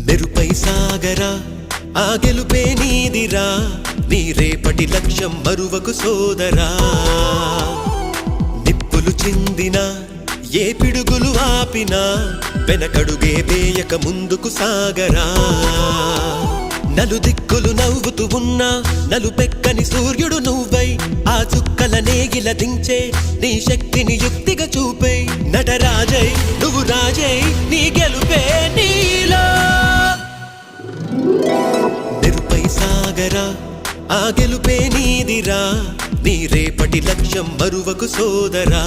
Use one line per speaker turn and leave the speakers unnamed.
మెరుపై సాగరా ఆ గెలుపే నీదిరా నీ రేపటి లక్ష్యం మరువకు సోదరా నిప్పులు చిందినా ఏ పిడుగులు ఆపినా వెనకడుగే వేయక ముందుకు సాగరా నలుదిక్కులు నవ్వుతూ ఉన్నా నలుపెక్కని సూర్యుడు నువ్వై ఆ చుక్కల నేగిల దించే నీ శక్తిని యుక్తిగా చూపై నటరాజై నువ్వు రాజై నీ గెలుపే నీలో మెరుపై సాగరా ఆ గెలుపే నీదిరా నీ రేపటి లక్ష్యం మరువకు సోదరా